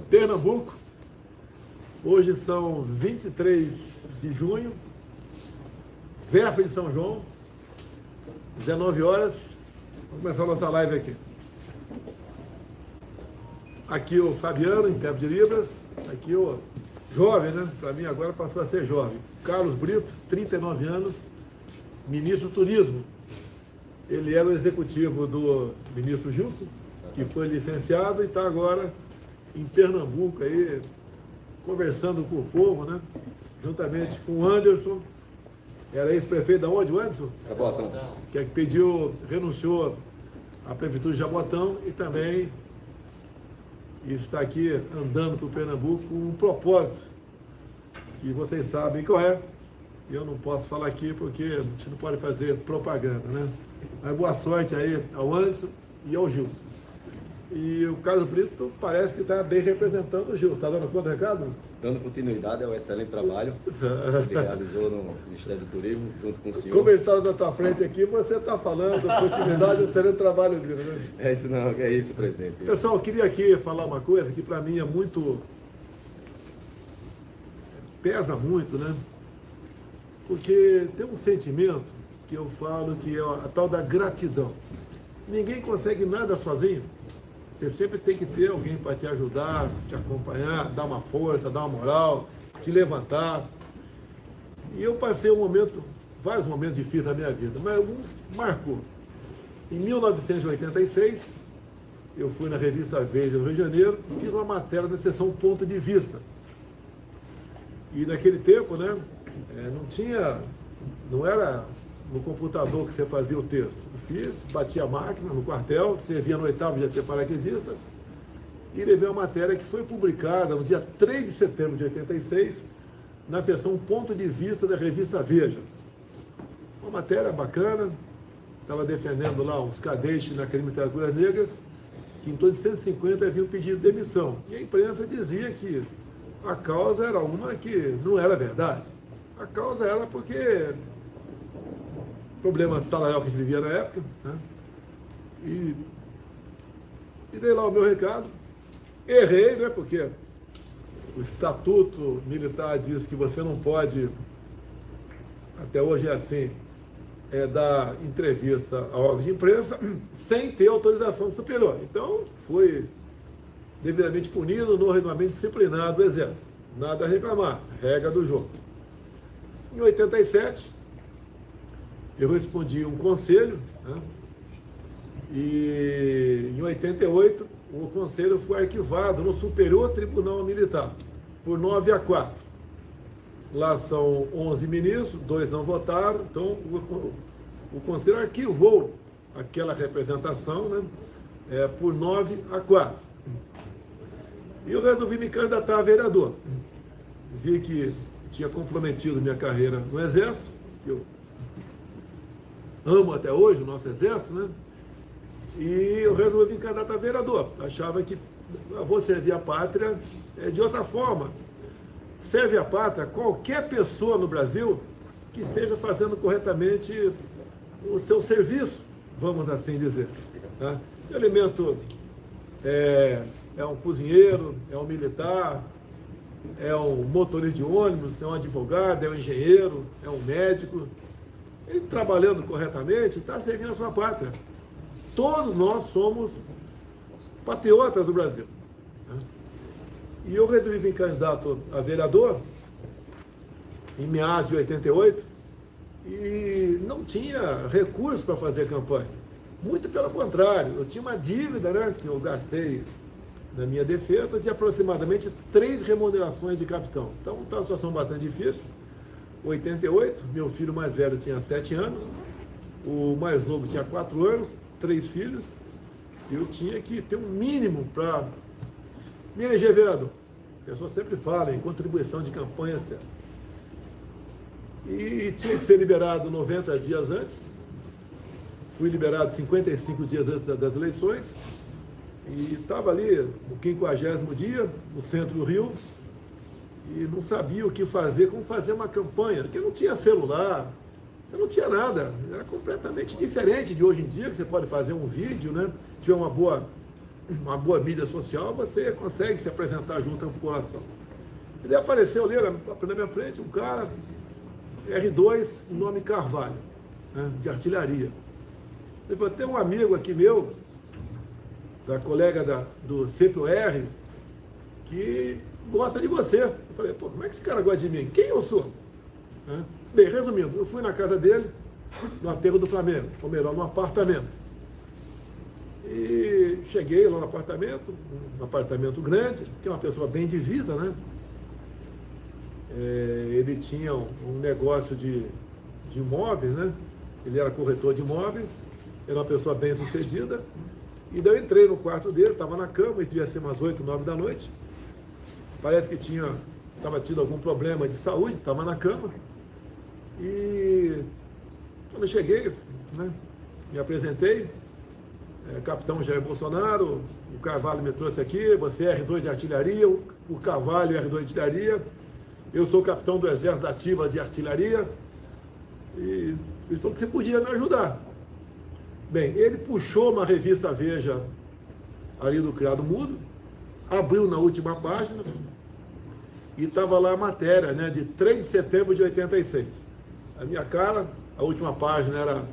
Pernambuco. Hoje são 23 de junho, véspera de São João, 19 horas. Vamos começar a nossa live aqui. Aqui o Fabiano, intérprete de Libras. Aqui o jovem, né? Para mim agora passou a ser jovem. Carlos Brito, 39 anos, ministro do Turismo. Ele era o executivo do ministro Gilson, que foi licenciado e está agora em Pernambuco, aí, conversando com o povo, né? Juntamente com o Anderson, era ex-prefeito da onde, o Anderson? Jabotão. Que pediu, renunciou à prefeitura de Jabotão e também está aqui andando para o Pernambuco com um propósito, que vocês sabem qual é, e eu não posso falar aqui porque a gente não pode fazer propaganda, né? Mas boa sorte aí ao Anderson e ao Gilson. E o Carlos Brito parece que está bem representando o Gilson. Está dando conta, Ricardo? Dando continuidade ao excelente trabalho que ele realizou no Ministério do Turismo, junto com o senhor. Como ele está na tua frente aqui, você está falando continuidade do excelente trabalho dele, né? É isso não, é isso, presidente. Pessoal, eu queria aqui falar uma coisa que para mim é muito... pesa muito, né? Porque tem um sentimento que eu falo que é a tal da gratidão. Ninguém consegue nada sozinho. Você sempre tem que ter alguém para te ajudar, te acompanhar, dar uma força, dar uma moral, te levantar. E eu passei vários momentos difíceis na minha vida, mas um marcou. Em 1986, eu fui na revista Veja, no Rio de Janeiro, e fiz uma matéria na seção Ponto de Vista. E naquele tempo, né, não era no computador que você fazia o texto. Eu bati a máquina no quartel, servia no 8º dia de ser paraquedista, e levei uma matéria que foi publicada no dia 3 de setembro de 86, na seção Ponto de Vista da revista Veja. Uma matéria bacana, estava defendendo lá uns cadetes na Academia de Literaturas Negras, que em torno de 150 haviam pedido demissão. E a imprensa dizia que a causa era uma que não era verdade. A causa era porque problema salarial que a gente vivia na época, né? E dei lá o meu recado. Errei, né? Porque o Estatuto Militar diz que você não pode, até hoje é assim, dar entrevista a órgãos de imprensa sem ter autorização superior. Então, fui devidamente punido no regulamento disciplinar do Exército. Nada a reclamar, regra do jogo. Em 87, eu respondi um conselho, né? E em 88, o conselho foi arquivado no Superior Tribunal Militar, por 9-4. Lá são 11 ministros, 2 não votaram, então o conselho arquivou aquela representação, né? Por 9-4. E eu resolvi me candidatar a vereador. Vi que tinha comprometido minha carreira no Exército, que eu amo até hoje o nosso Exército, né? E eu resolvi me candidatar a vereador. Achava que vou servir a pátria de outra forma. Serve a pátria qualquer pessoa no Brasil que esteja fazendo corretamente o seu serviço, vamos assim dizer, tá? Se o elemento é um cozinheiro, é um militar, é um motorista de ônibus, é um advogado, é um engenheiro, é um médico, ele trabalhando corretamente está servindo a sua pátria. Todos nós somos patriotas do Brasil, né? E eu resolvi vir candidato a vereador em meados de 88 e não tinha recursos para fazer campanha. Muito pelo contrário, eu tinha uma dívida, né, que eu gastei na minha defesa de aproximadamente 3 remunerações de capitão. Então está uma situação bastante difícil. 88, meu filho mais velho tinha 7 anos, o mais novo tinha 4 anos, 3 filhos, e eu tinha que ter um mínimo para me eleger vereador. A pessoa sempre fala em contribuição de campanha, etc. E tinha que ser liberado 90 dias antes. Fui liberado 55 dias antes das eleições. E estava ali no 50º dia, no centro do Rio, e não sabia o que fazer, como fazer uma campanha, porque não tinha celular, você não tinha nada, era completamente diferente de hoje em dia, que você pode fazer um vídeo, né? Se tiver uma boa uma boa mídia social, você consegue se apresentar junto à população. Ele apareceu ali na minha frente, um cara, R2, nome Carvalho, né, de artilharia. Ele falou, tem um amigo aqui meu, da colega do CPOR, que gosta de você. Eu falei, pô, como é que esse cara gosta de mim? Quem eu sou? Né? Bem, resumindo, eu fui na casa dele, no aterro do Flamengo, ou melhor, no apartamento. E cheguei lá no apartamento, um apartamento grande, que é uma pessoa bem de vida, né? Ele tinha um negócio de imóveis, né? Ele era corretor de imóveis, era uma pessoa bem sucedida. E daí eu entrei no quarto dele, estava na cama, devia ser umas 8, 9 da noite. Parece que estava tido algum problema de saúde, estava na cama. E quando eu cheguei, né, me apresentei, capitão Jair Bolsonaro, o Carvalho me trouxe aqui, você é R2 de artilharia, o Carvalho é R2 de artilharia, eu sou capitão do Exército da Ativa de Artilharia, e pensou que você podia me ajudar. Bem, ele puxou uma revista Veja ali do Criado Mudo, abriu na última página e estava lá a matéria, né, de 3 de setembro de 86. A minha cara, a última página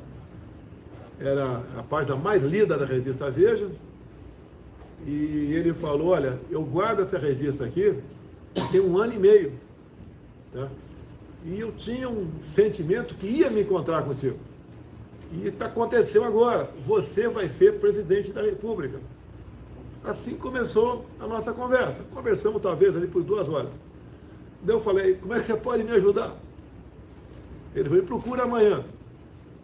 era a página mais lida da revista Veja, e ele falou, olha, eu guardo essa revista aqui tem 1 ano e meio, tá? E eu tinha um sentimento que ia me encontrar contigo. E aconteceu agora, você vai ser presidente da República. Assim começou a nossa conversa. Conversamos talvez ali por 2 horas. Daí eu falei, como é que você pode me ajudar? Ele falou, procura amanhã.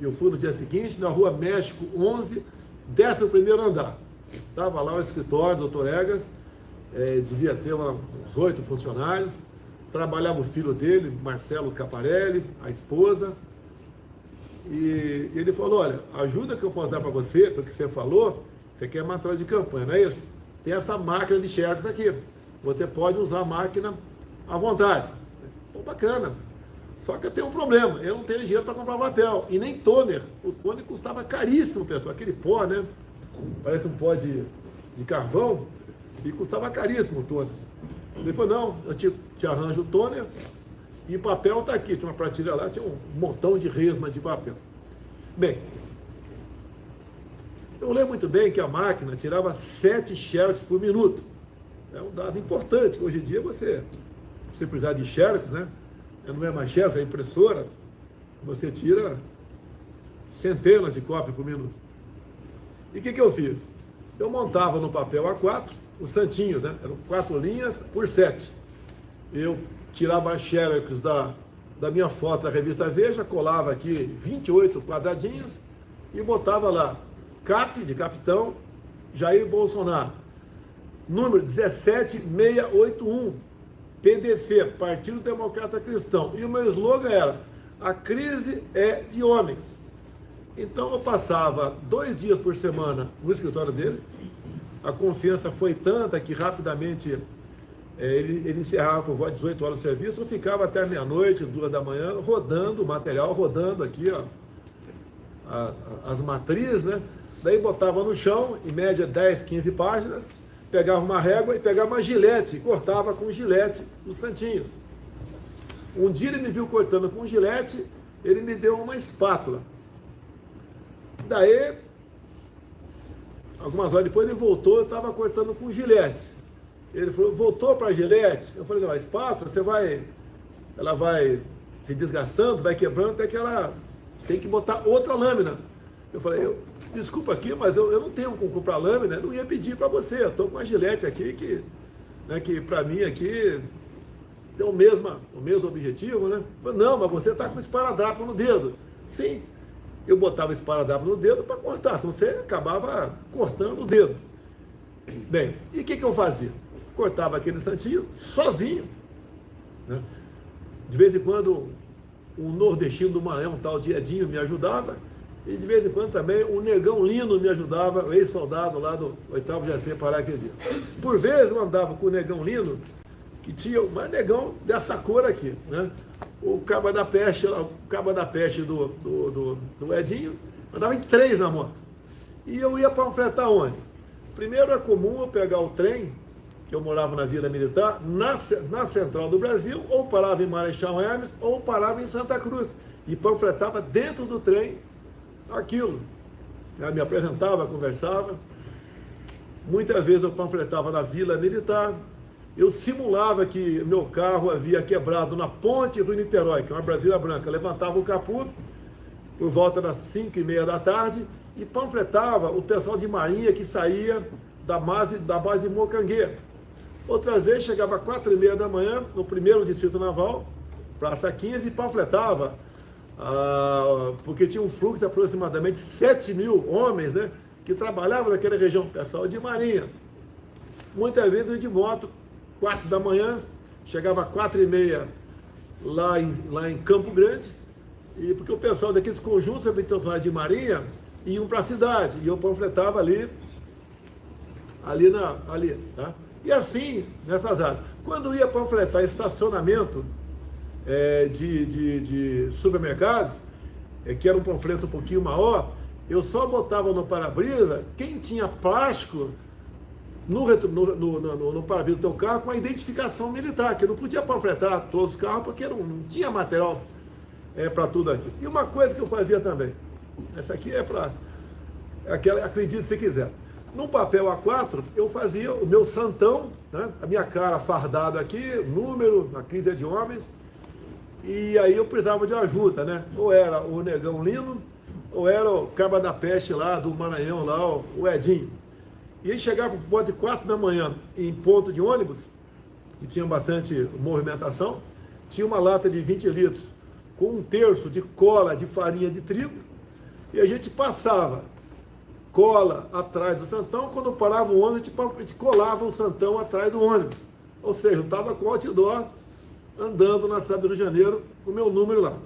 Eu fui no dia seguinte, na Rua México 11, 11º andar. Estava lá o escritório do Dr. Egas, devia ter uns 8 funcionários. Trabalhava o filho dele, Marcelo Caparelli, a esposa. E ele falou, olha, a ajuda que eu posso dar para você, porque você falou, você quer matéria de campanha, não é isso? Tem essa máquina de xerox aqui. Você pode usar a máquina à vontade. Pô, bacana. Só que eu tenho um problema, eu não tenho dinheiro para comprar papel. E nem toner. O toner custava caríssimo, pessoal. Aquele pó, né? Parece um pó de carvão. E custava caríssimo o toner. Ele falou, não, eu te arranjo o toner e o papel está aqui. Tinha uma prateleira lá, tinha um montão de resma de papel. Bem, eu lembro muito bem que a máquina tirava 7 xerox por minuto. É um dado importante, que hoje em dia você precisar de xerox, né? Não é mais xerox, é impressora, você tira centenas de cópias por minuto. E o que eu fiz? Eu montava no papel A4, os santinhos, né? Eram 4 linhas por 7. Eu tirava a xerox da minha foto da revista Veja, colava aqui 28 quadradinhos e botava lá, CAP de capitão, Jair Bolsonaro, número 17681, PDC, Partido Democrata Cristão. E o meu slogan era, a crise é de homens. Então eu passava 2 dias por semana no escritório dele, a confiança foi tanta que rapidamente ele encerrava por volta de 18 horas de serviço, eu ficava até meia-noite, 2 da manhã, rodando o material, rodando aqui, ó, as matrizes, né? Daí botava no chão, em média 10, 15 páginas, pegava uma régua e pegava uma gilete, e cortava com gilete os santinhos. Um dia ele me viu cortando com gilete, ele me deu uma espátula. Daí, algumas horas depois ele voltou, eu estava cortando com gilete. Ele falou, voltou para a gilete? Eu falei, não, a espátula, ela vai se desgastando, vai quebrando, até que ela tem que botar outra lâmina. Eu falei, desculpa aqui, mas eu não tenho como comprar lâmina, eu não ia pedir para você, eu estou com uma gilete aqui que para mim aqui tem o mesmo objetivo, né? Eu falei, não, mas você está com esparadrapo no dedo. Sim, eu botava esparadrapo no dedo para cortar, senão você acabava cortando o dedo. Bem, e o que eu fazia? Cortava aquele santinho sozinho, né? De vez em quando um nordestino do Maranhão, um tal de Edinho, me ajudava, e de vez em quando também o Negão Lino me ajudava, o ex-soldado lá do 8º GC Paraquedismo. Por vezes eu andava com o Negão Lino, que tinha um negão dessa cor aqui, né? O cabo da peste do Edinho, andava em 3 na moto. E eu ia panfletar onde? Primeiro, é comum eu pegar o trem, que eu morava na Vila Militar, na Central do Brasil, ou parava em Marechal Hermes, ou parava em Santa Cruz, e panfletava dentro do trem aquilo. Eu me apresentava, conversava. Muitas vezes eu panfletava na Vila Militar. Eu simulava que meu carro havia quebrado na ponte Rio-Niterói, que é uma Brasília branca. Levantava o capô por volta das 5h30 da tarde e panfletava o pessoal de Marinha que saía da base de Mocangueira. Outras vezes chegava às 4h30 da manhã, no primeiro distrito naval, Praça 15, e panfletava, porque tinha um fluxo de aproximadamente 7.000 homens, né, que trabalhavam naquela região, pessoal de Marinha. Muitas vezes eu de moto, 4 da manhã, chegava às 4h30 lá em Campo Grande, e porque o pessoal daqueles conjuntos habitacionais de Marinha iam para a cidade, e eu panfletava ali, tá? E assim, nessas áreas. Quando ia panfletar estacionamento de supermercados, que era um panfleto um pouquinho maior, eu só botava no para-brisa quem tinha plástico no para-brisa do teu carro com a identificação militar, que eu não podia panfletar todos os carros porque não tinha material para tudo aqui. E uma coisa que eu fazia também, essa aqui é para, acredite se quiser, no papel A4 eu fazia o meu santão, né, a minha cara fardada aqui, número, a crise de homens, e aí eu precisava de ajuda, né? Ou era o Negão Lino, ou era o Caba da Peste lá do Maranhão, lá, o Edinho. E aí chegava por volta de 4 da manhã em ponto de ônibus, que tinha bastante movimentação, tinha uma lata de 20 litros com 1/3 de cola de farinha de trigo, e a gente passava cola atrás do santão. Quando parava o ônibus, a gente colava o santão atrás do ônibus. Ou seja, eu estava com o outdoor andando na cidade do Rio de Janeiro, com o meu número lá.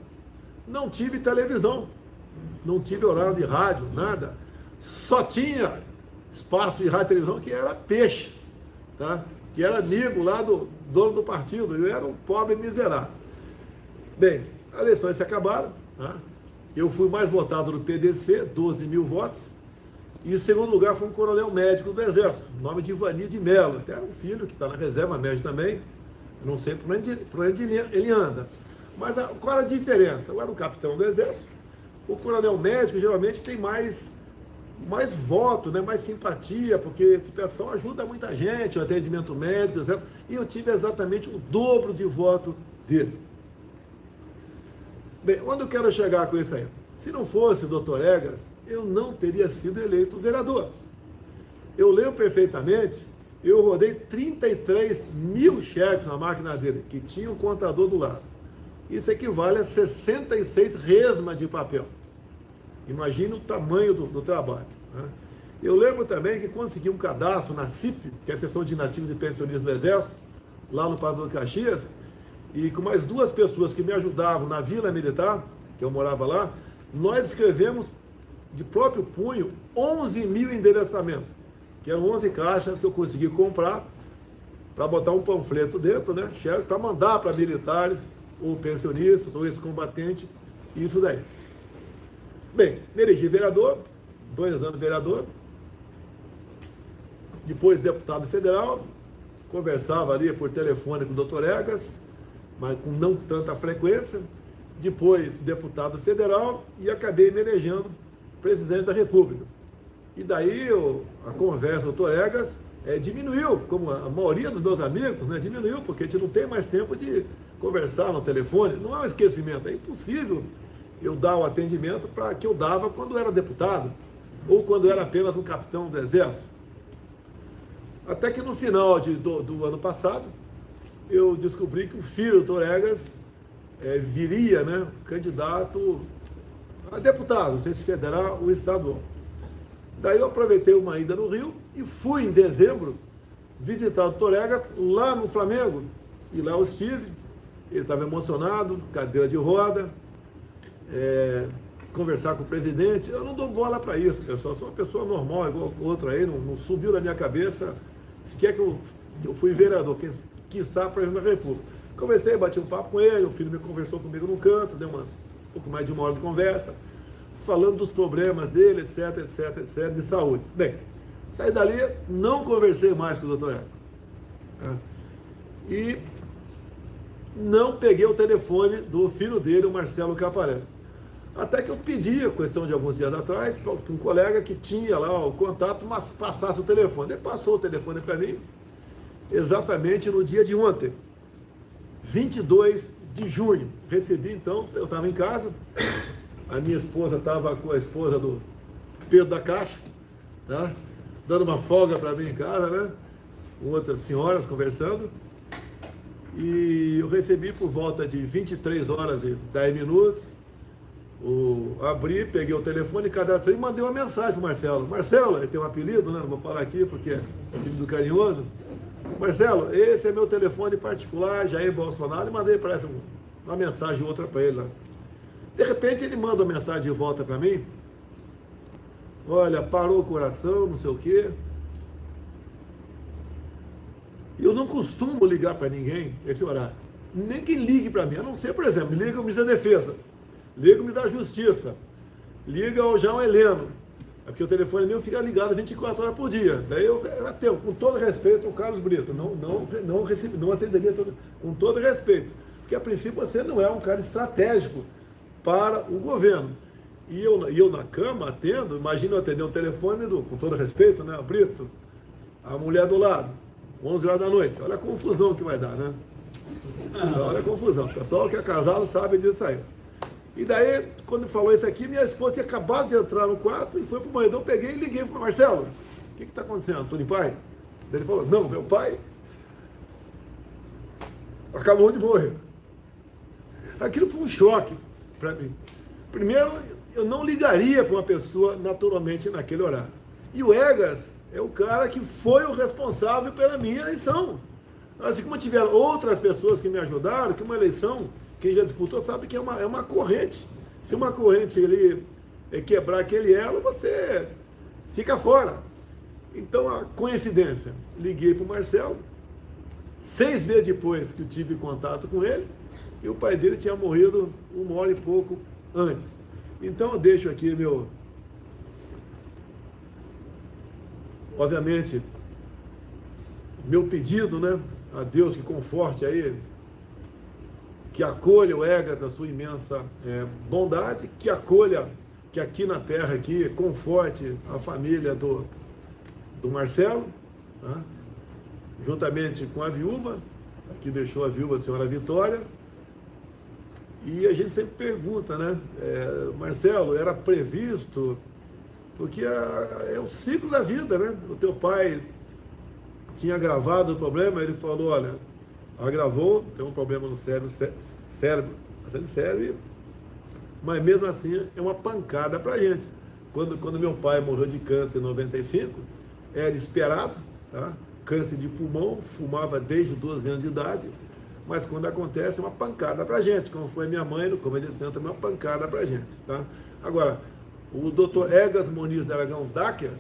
Não tive televisão, não tive horário de rádio, nada. Só tinha espaço de rádio e televisão que era peixe, tá? Que era amigo lá do dono do partido. Eu era um pobre miserável. Bem, as eleições se acabaram, tá? Eu fui mais votado no PDC, 12.000 votos. E em segundo lugar foi um coronel médico do Exército, nome de Ivani de Mello, até um filho que está na reserva médico também, eu não sei por onde ele anda. Mas qual era a diferença? Eu era um capitão do Exército, o coronel médico geralmente tem mais voto, né? Mais simpatia, porque esse pessoal ajuda muita gente, o atendimento médico, etc. E eu tive exatamente o dobro de voto dele. Bem, onde eu quero chegar com isso aí? Se não fosse o doutor Egas, eu não teria sido eleito vereador. Eu lembro perfeitamente, eu rodei 33.000 cheques na máquina dele, que tinha um contador do lado. Isso equivale a 66 resmas de papel. Imagina o tamanho do trabalho, né? Eu lembro também que consegui um cadastro na CIP, que é a Seção de Nativos e Pensionistas do Exército, lá no Padrão Caxias, e com mais 2 pessoas que me ajudavam na Vila Militar, que eu morava lá, nós escrevemos de próprio punho 11.000 endereçamentos, que eram 11 caixas que eu consegui comprar para botar um panfleto dentro, né, para mandar para militares, ou pensionistas, ou ex-combatentes, isso daí. Bem, me elegi vereador, 2 anos vereador, depois deputado federal, conversava ali por telefone com o doutor Egas, mas com não tanta frequência, depois deputado federal e acabei me elegendo presidente da República. E daí a conversa do doutor Egas diminuiu, como a maioria dos meus amigos, né, diminuiu, porque a gente não tem mais tempo de conversar no telefone, não é um esquecimento, é impossível eu dar o atendimento que eu dava quando era deputado, ou quando era apenas um capitão do Exército. Até que no final do ano passado, eu descobri que o filho do doutor Egas viria, né, candidato a deputado, não sei se federal ou estadual. Daí eu aproveitei uma ida no Rio e fui em dezembro visitar o doutor Egas lá no Flamengo. E lá eu estive, ele estava emocionado, cadeira de roda, conversar com o presidente. Eu não dou bola para isso, pessoal, sou uma pessoa normal, igual outra aí, não subiu na minha cabeça, se quer que eu fui vereador, quiçá presidente da República. Conversei, bati um papo com ele, o filho me conversou comigo num canto, deu um pouco mais de 1 hora de conversa, falando dos problemas dele, etc, de saúde. Bem, Saí dali, não conversei mais com o doutor Egas. E não peguei o telefone do filho dele, o Marcelo Caparelli. Até que eu pedi, a questão de alguns dias atrás, para um colega que tinha lá o contato, mas passasse o telefone. Ele passou o telefone para mim, exatamente no dia de ontem, 22 de junho. Recebi, então, eu estava em casa, a minha esposa estava com a esposa do Pedro da Caixa, tá? Dando uma folga para mim em casa, né? Com outras senhoras conversando. E eu recebi por volta de 23 horas e 10 minutos. Abri, peguei o telefone, cadastrei e mandei uma mensagem para o Marcelo. Marcelo, ele tem um apelido, né? Não vou falar aqui porque é apelido carinhoso. Marcelo, esse é meu telefone particular, Jair Bolsonaro, e mandei para essa uma mensagem outra para ele lá. De repente ele manda uma mensagem de volta para mim. Olha, parou o coração, não sei o quê. Eu não costumo ligar para ninguém esse horário. Nem que ligue para mim. A não ser, por exemplo, liga o Ministério da Defesa, liga o Ministério da Justiça, liga ao João Heleno. É porque o telefone meu fica ligado 24 horas por dia. Daí eu atendo, com todo respeito, o Carlos Brito. Não atenderia com todo respeito. Porque a princípio você não é um cara estratégico para o governo. E eu na cama atendo, imagina eu atender um telefone com todo respeito, né? Brito, a mulher do lado, 11 horas da noite. Olha a confusão que vai dar, né? Olha a confusão. O pessoal que é casado sabe disso aí. E daí, quando falou isso aqui, minha esposa tinha acabado de entrar no quarto e foi pro banheiro. Eu peguei e liguei para o Marcelo. O que está acontecendo? Tudo em paz? Daí ele falou, não, meu pai acabou de morrer. Aquilo foi um choque para mim. Primeiro, eu não ligaria para uma pessoa naturalmente naquele horário. E o Egas é o cara que foi o responsável pela minha eleição. Assim como tiveram outras pessoas que me ajudaram, que uma eleição, quem já disputou sabe que é uma corrente. Se uma corrente ele quebrar aquele elo, você fica fora. Então, a coincidência, liguei para o Marcelo, 6 meses depois que eu tive contato com ele, e o pai dele tinha morrido 1 hora e pouco antes. Então, eu deixo aqui obviamente, meu pedido, né, a Deus que conforte aí, que acolha o Egas na sua imensa bondade, que acolha, que aqui na terra, aqui, conforte a família do Marcelo, tá? Juntamente com a viúva, que deixou a viúva, a senhora Vitória. E a gente sempre pergunta, né, Marcelo, era previsto, porque é o ciclo da vida, né? O teu pai tinha agravado o problema, ele falou, olha, agravou, tem um problema no cérebro, mas mesmo assim é uma pancada pra gente. Quando meu pai morreu de câncer em 95, era esperado, tá? Câncer de pulmão, fumava desde 12 anos de idade, mas quando acontece é uma pancada pra gente, como foi minha mãe no Convento de Santo, é uma pancada pra gente, tá? Agora, o Dr. Egas Muniz de Aragão Dacher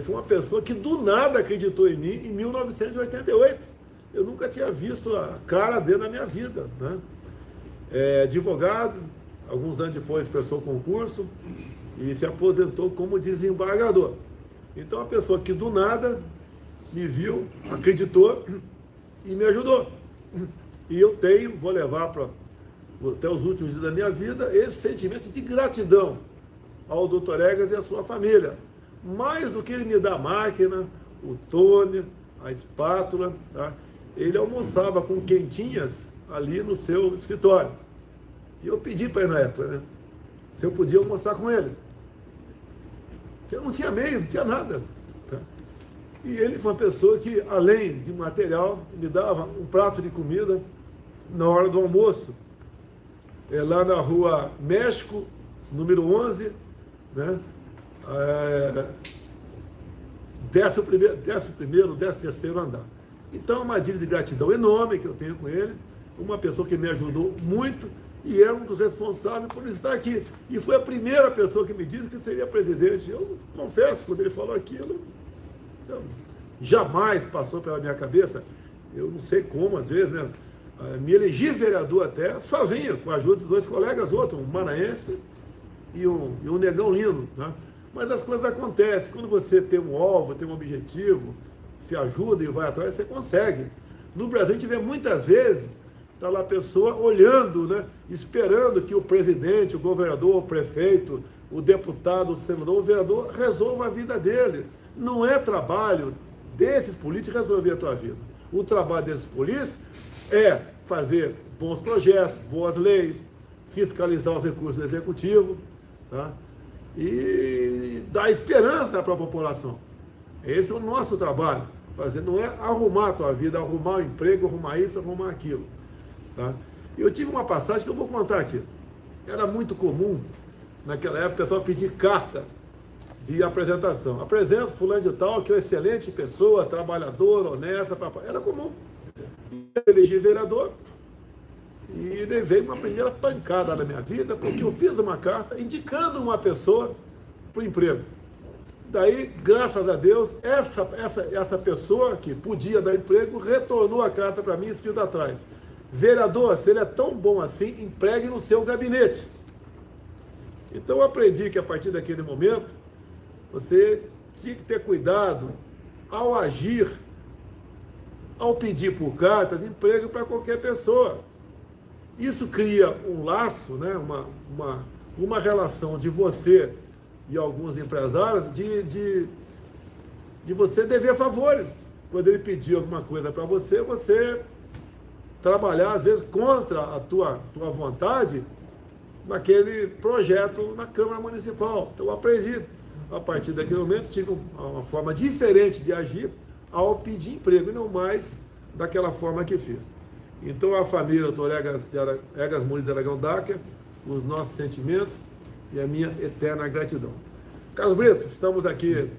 foi uma pessoa que do nada acreditou em mim em 1988. Eu nunca tinha visto a cara dele na minha vida, né? Advogado, alguns anos depois prestou concurso e se aposentou como desembargador. Então, a pessoa que do nada me viu, acreditou e me ajudou. E eu vou levar até os últimos dias da minha vida esse sentimento de gratidão ao Dr. Egas e à sua família. Mais do que ele me dar a máquina, o Tony, a espátula, tá? Ele almoçava com quentinhas ali no seu escritório. E eu pedi para ele na época, né, se eu podia almoçar com ele. Eu não tinha meio, não tinha nada. Tá? E ele foi uma pessoa que, além de material, me dava um prato de comida na hora do almoço. Lá na rua México, número 11, né? 11º, 13º andar. Então, é uma dívida de gratidão enorme que eu tenho com ele, uma pessoa que me ajudou muito e é um dos responsáveis por estar aqui. E foi a primeira pessoa que me disse que seria presidente. Eu confesso, quando ele falou aquilo, jamais passou pela minha cabeça, eu não sei como, às vezes, né? Me elegi vereador até, sozinho, com a ajuda de 2 colegas, outro, um maranhense e um negão lindo, né? Mas as coisas acontecem. Quando você tem um alvo, tem um objetivo, se ajuda e vai atrás, você consegue. No Brasil, a gente vê muitas vezes, está lá a pessoa olhando, né, esperando que o presidente, o governador, o prefeito, o deputado, o senador, o vereador resolva a vida dele. Não é trabalho desses políticos resolver a tua vida. O trabalho desses políticos é fazer bons projetos, boas leis, fiscalizar os recursos do executivo, tá? E dar esperança para a população. Esse é o nosso trabalho. Fazer, não é arrumar a tua vida, arrumar o emprego, arrumar isso, arrumar aquilo. Tá? Eu tive uma passagem que eu vou contar aqui. Era muito comum, naquela época, o pessoal pedir carta de apresentação. Apresento fulano de tal, que é uma excelente pessoa, trabalhadora, honesta, papai. Era comum. Eu elegi vereador e levei uma primeira pancada na minha vida, porque eu fiz uma carta indicando uma pessoa para o emprego. Daí, graças a Deus, essa pessoa que podia dar emprego retornou a carta para mim, escrito atrás: vereador, se ele é tão bom assim, empregue no seu gabinete. Então eu aprendi que a partir daquele momento, você tinha que ter cuidado ao agir, ao pedir por cartas, emprego para qualquer pessoa. Isso cria um laço, né, uma relação de você e alguns empresários de você dever favores. Quando ele pedir alguma coisa para você, você trabalhar, às vezes, contra a tua vontade naquele projeto na Câmara Municipal. Então, eu aprendi. A partir daquele momento, tive uma forma diferente de agir ao pedir emprego, e não mais daquela forma que fiz. Então, a família Dr. Egas Muniz de Aragão Dacher, os nossos sentimentos e a minha eterna gratidão. Carlos Brito, estamos aqui